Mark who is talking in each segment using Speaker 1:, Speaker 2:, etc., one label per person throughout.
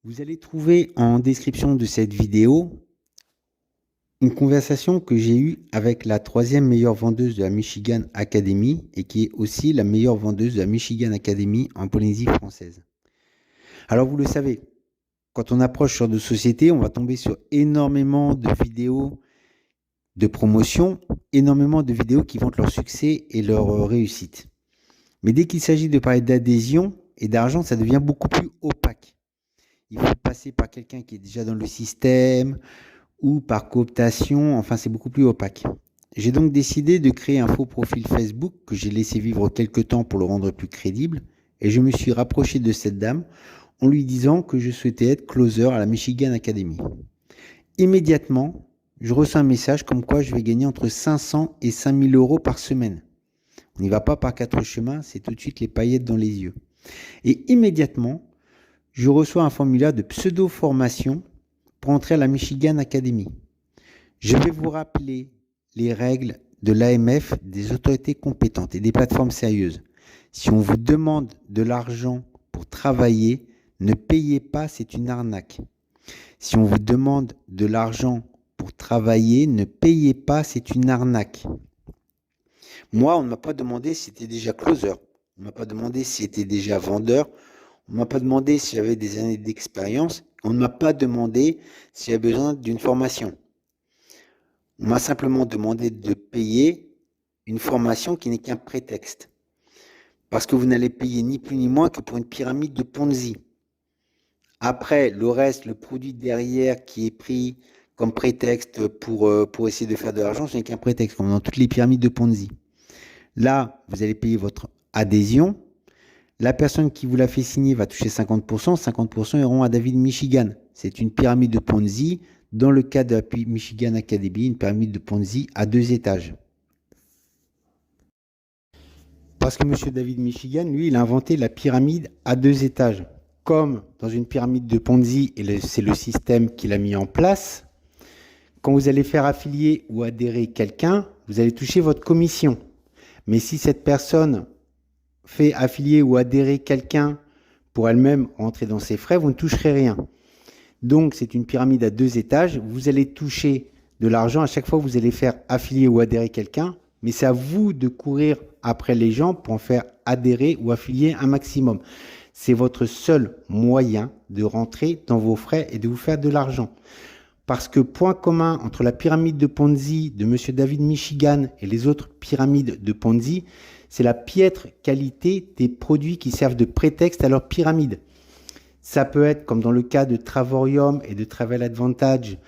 Speaker 1: Vous allez trouver en description de cette vidéo une conversation que j'ai eue avec la troisième meilleure vendeuse de la Michigan Academy et qui est aussi la meilleure vendeuse de la Michigan Academy en Polynésie française. Alors vous le savez, quand on approche sur de sociétés, on va tomber sur énormément de vidéos de promotion, énormément de vidéos qui vantent leur succès et leur réussite. Mais dès qu'il s'agit de parler d'adhésion et d'argent, ça devient beaucoup plus opaque. Il faut passer par quelqu'un qui est déjà dans le système ou par cooptation, enfin c'est beaucoup plus opaque. J'ai donc décidé de créer un faux profil Facebook que j'ai laissé vivre quelques temps pour le rendre plus crédible et je me suis rapproché de cette dame en lui disant que je souhaitais être closer à la Michigan Academy. Immédiatement, je reçois un message comme quoi je vais gagner entre 500 et 5000 euros par semaine. On n'y va pas par quatre chemins, c'est tout de suite les paillettes dans les yeux. Et immédiatement, je reçois un formulaire de pseudo-formation pour entrer à la Michigan Academy. Je vais vous rappeler les règles de l'AMF, des autorités compétentes et des plateformes sérieuses. Si on vous demande de l'argent pour travailler, ne payez pas, c'est une arnaque. Si on vous demande de l'argent pour travailler, ne payez pas, c'est une arnaque. Moi, on ne m'a pas demandé si j'étais déjà closer. On ne m'a pas demandé si j'étais déjà vendeur. On ne m'a pas demandé si j'avais des années d'expérience. On ne m'a pas demandé si j'avais besoin d'une formation. On m'a simplement demandé de payer une formation qui n'est qu'un prétexte. Parce que vous n'allez payer ni plus ni moins que pour une pyramide de Ponzi. Après, le reste, le produit derrière qui est pris comme prétexte pour essayer de faire de l'argent, ce n'est qu'un prétexte, comme dans toutes les pyramides de Ponzi. Là, vous allez payer votre adhésion. La personne qui vous l'a fait signer va toucher 50%. 50% iront à David Michigan. C'est une pyramide de Ponzi. Dans le cas de la Michigan Academy, une pyramide de Ponzi à 2 étages. Parce que M. David Michigan, lui, il a inventé la pyramide à 2 étages. Comme dans une pyramide de Ponzi, et c'est le système qu'il a mis en place, quand vous allez faire affilier ou adhérer quelqu'un, vous allez toucher votre commission. Mais si cette personne fait affilier ou adhérer quelqu'un pour elle-même rentrer dans ses frais, vous ne toucherez rien. Donc, c'est une pyramide à 2 étages. Vous allez toucher de l'argent à chaque fois que vous allez faire affilier ou adhérer quelqu'un, mais c'est à vous de courir après les gens pour en faire adhérer ou affilier un maximum. C'est votre seul moyen de rentrer dans vos frais et de vous faire de l'argent. Parce que point commun entre la pyramide de Ponzi de M. David Michigan et les autres pyramides de Ponzi, c'est la piètre qualité des produits qui servent de prétexte à leur pyramide. Ça peut être, comme dans le cas de Travorium et de Travel Advantage,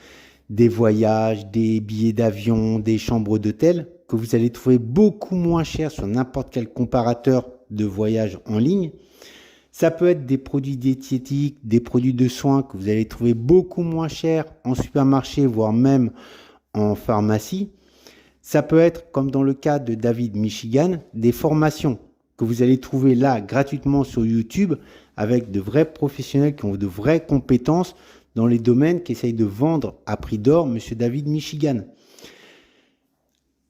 Speaker 1: des voyages, des billets d'avion, des chambres d'hôtel, que vous allez trouver beaucoup moins cher sur n'importe quel comparateur de voyage en ligne. Ça peut être des produits diététiques, des produits de soins que vous allez trouver beaucoup moins cher en supermarché, voire même en pharmacie. Ça peut être, comme dans le cas de David Michigan, des formations que vous allez trouver là gratuitement sur YouTube avec de vrais professionnels qui ont de vraies compétences dans les domaines qu'essaye de vendre à prix d'or M. David Michigan.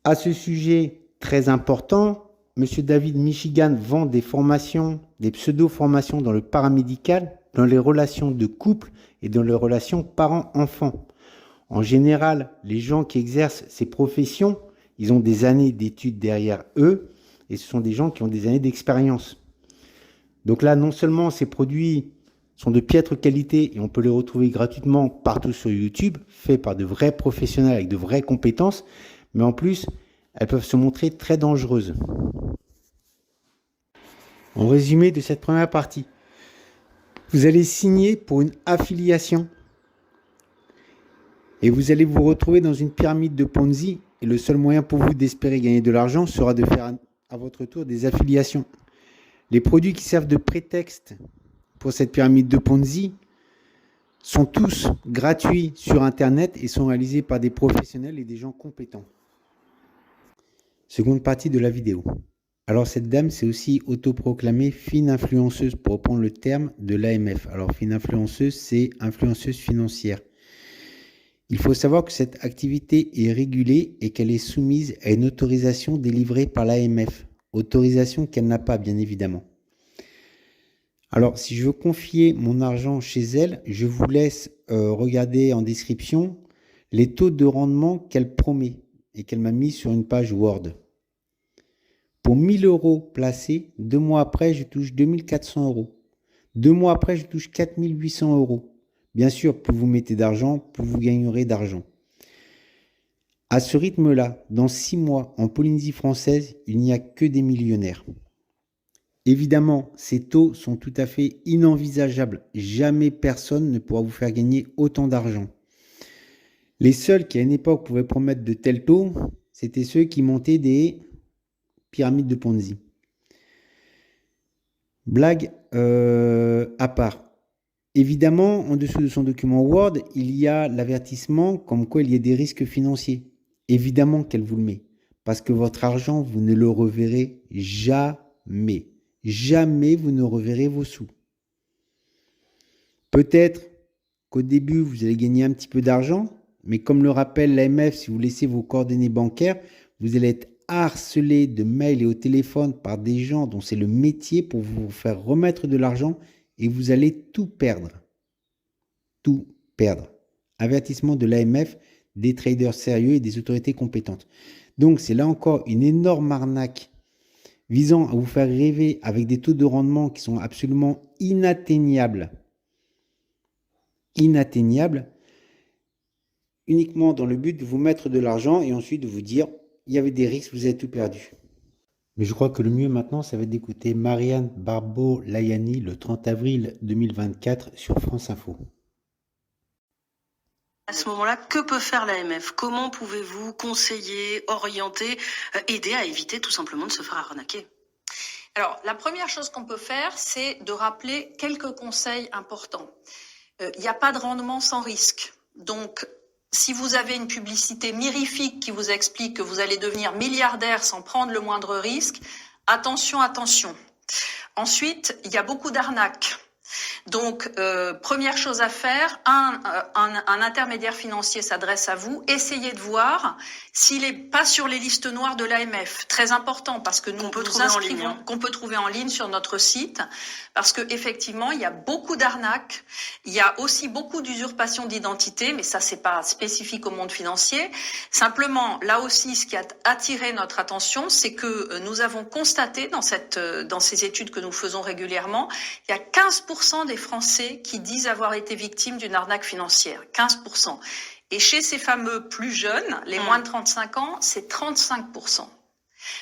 Speaker 1: À ce sujet très important, M. David Michigan vend des formations, des pseudo-formations dans le paramédical, dans les relations de couple et dans les relations parents-enfants. En général, les gens qui exercent ces professions, ils ont des années d'études derrière eux et ce sont des gens qui ont des années d'expérience. Donc là, non seulement ces produits sont de piètre qualité et on peut les retrouver gratuitement partout sur YouTube, faits par de vrais professionnels avec de vraies compétences, mais en plus, elles peuvent se montrer très dangereuses. En résumé de cette première partie, vous allez signer pour une affiliation et vous allez vous retrouver dans une pyramide de Ponzi et le seul moyen pour vous d'espérer gagner de l'argent sera de faire à votre tour des affiliations. Les produits qui servent de prétexte pour cette pyramide de Ponzi sont tous gratuits sur Internet et sont réalisés par des professionnels et des gens compétents. Seconde partie de la vidéo. Alors cette dame s'est aussi autoproclamée fine influenceuse pour reprendre le terme de l'AMF. Alors fine influenceuse, c'est influenceuse financière. Il faut savoir que cette activité est régulée et qu'elle est soumise à une autorisation délivrée par l'AMF. Autorisation qu'elle n'a pas, bien évidemment. Alors, si je veux confier mon argent chez elle, je vous laisse regarder en description les taux de rendement qu'elle promet et qu'elle m'a mis sur une page Word. Pour 1000 euros placés, 2 mois après, je touche 2400 euros. 2 mois après, je touche 4800 euros. Bien sûr, plus vous mettez d'argent, plus vous gagnerez d'argent. À ce rythme-là, dans 6 mois, en Polynésie française, il n'y a que des millionnaires. Évidemment, ces taux sont tout à fait inenvisageables. Jamais personne ne pourra vous faire gagner autant d'argent. Les seuls qui, à une époque, pouvaient promettre de tels taux, c'était ceux qui montaient des pyramides de Ponzi. Blague à part. Évidemment, en dessous de son document Word, il y a l'avertissement comme quoi il y a des risques financiers. Évidemment qu'elle vous le met. Parce que votre argent, vous ne le reverrez jamais. Jamais vous ne reverrez vos sous. Peut-être qu'au début, vous allez gagner un petit peu d'argent, mais comme le rappelle l'AMF, si vous laissez vos coordonnées bancaires, vous allez être harcelé de mails et au téléphone par des gens dont c'est le métier pour vous faire remettre de l'argent et vous allez tout perdre. Tout perdre. Avertissement de l'AMF, des traders sérieux et des autorités compétentes. Donc c'est là encore une énorme arnaque visant à vous faire rêver avec des taux de rendement qui sont absolument inatteignables. Inatteignables, uniquement dans le but de vous mettre de l'argent et ensuite de vous dire il y avait des risques, vous avez tout perdu. Mais je crois que le mieux maintenant, ça va être d'écouter Marianne Barbeau-Layani le 30 avril 2024 sur France Info.
Speaker 2: À ce moment-là, que peut faire l'AMF? Comment pouvez-vous conseiller, orienter, aider à éviter tout simplement de se faire arnaquer?
Speaker 3: Alors, la première chose qu'on peut faire, c'est de rappeler quelques conseils importants. Il n'y a pas de rendement sans risque. Donc, si vous avez une publicité mirifique qui vous explique que vous allez devenir milliardaire sans prendre le moindre risque, attention, attention. Ensuite, il y a beaucoup d'arnaques. Donc, première chose à faire, un intermédiaire financier s'adresse à vous. Essayez de voir s'il n'est pas sur les listes noires de l'AMF. Très important parce que nous nous inscrivons, qu'on peut trouver en ligne sur notre site, parce que effectivement, il y a beaucoup d'arnaques. Il y a aussi beaucoup d'usurpation d'identité, mais ça, c'est pas spécifique au monde financier. Simplement, là aussi, ce qui a attiré notre attention, c'est que nous avons constaté dans ces études que nous faisons régulièrement, il y a 15% des Français qui disent avoir été victimes d'une arnaque financière. 15%. Et chez ces fameux plus jeunes, les moins de 35 ans, c'est 35%.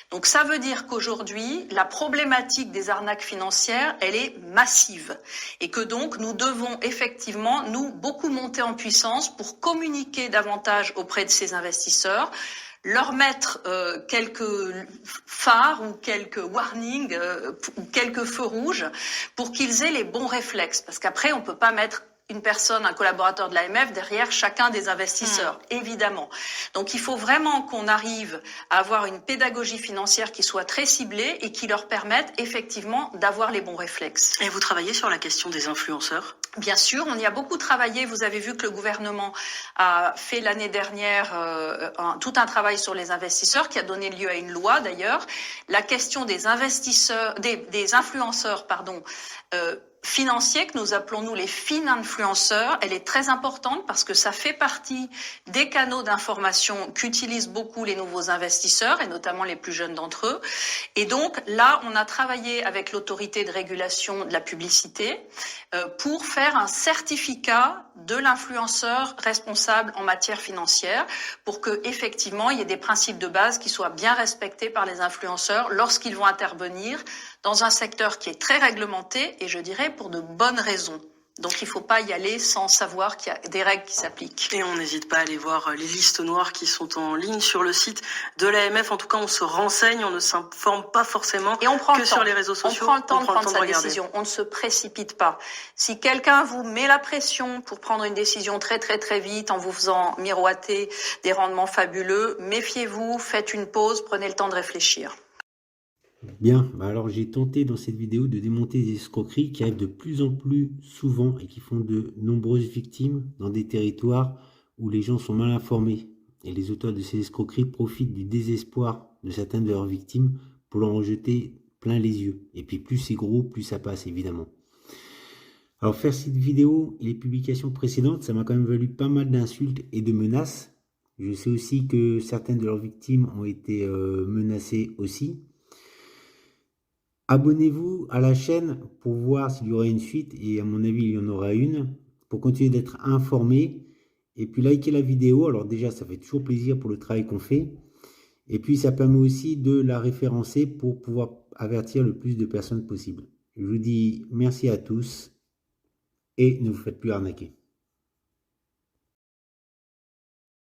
Speaker 3: Donc ça veut dire qu'aujourd'hui, la problématique des arnaques financières, elle est massive. Et que donc, nous devons effectivement, nous, beaucoup monter en puissance pour communiquer davantage auprès de ces investisseurs, leur mettre quelques phares ou quelques warnings ou quelques feux rouges pour qu'ils aient les bons réflexes. Parce qu'après, on peut pas mettre une personne, un collaborateur de l'AMF derrière chacun des investisseurs, évidemment. Donc il faut vraiment qu'on arrive à avoir une pédagogie financière qui soit très ciblée et qui leur permette effectivement d'avoir les bons réflexes.
Speaker 2: Et vous travaillez sur la question des influenceurs?
Speaker 3: Bien sûr, on y a beaucoup travaillé. Vous avez vu que le gouvernement a fait l'année dernière tout un travail sur les investisseurs qui a donné lieu à une loi d'ailleurs. La question des investisseurs, des influenceurs, financiers, que nous appelons nous les fin-influenceurs, elle est très importante parce que ça fait partie des canaux d'information qu'utilisent beaucoup les nouveaux investisseurs et notamment les plus jeunes d'entre eux. Et donc là, on a travaillé avec l'autorité de régulation de la publicité pour faire un certificat de l'influenceur responsable en matière financière pour que effectivement il y ait des principes de base qui soient bien respectés par les influenceurs lorsqu'ils vont intervenir dans un secteur qui est très réglementé et je dirais pour de bonnes raisons. Donc il ne faut pas y aller sans savoir qu'il y a des règles qui s'appliquent.
Speaker 2: Et on n'hésite pas à aller voir les listes noires qui sont en ligne sur le site de l'AMF. En tout cas, on se renseigne, on ne s'informe pas forcément
Speaker 3: et on prend
Speaker 2: que sur les réseaux sociaux.
Speaker 3: On prend le temps de prendre sa décision, on ne se précipite pas. Si quelqu'un vous met la pression pour prendre une décision très très très vite en vous faisant miroiter des rendements fabuleux, méfiez-vous, faites une pause, prenez le temps de réfléchir.
Speaker 1: Bien, alors j'ai tenté dans cette vidéo de démonter des escroqueries qui arrivent de plus en plus souvent et qui font de nombreuses victimes dans des territoires où les gens sont mal informés. Et les auteurs de ces escroqueries profitent du désespoir de certaines de leurs victimes pour leur en jeter plein les yeux. Et puis plus c'est gros, plus ça passe évidemment. Alors faire cette vidéo et les publications précédentes, ça m'a quand même valu pas mal d'insultes et de menaces. Je sais aussi que certaines de leurs victimes ont été menacées aussi. Abonnez-vous à la chaîne pour voir s'il y aura une suite, et à mon avis il y en aura une, pour continuer d'être informé. Et puis likez la vidéo, alors déjà ça fait toujours plaisir pour le travail qu'on fait. Et puis ça permet aussi de la référencer pour pouvoir avertir le plus de personnes possible. Je vous dis merci à tous et ne vous faites plus arnaquer.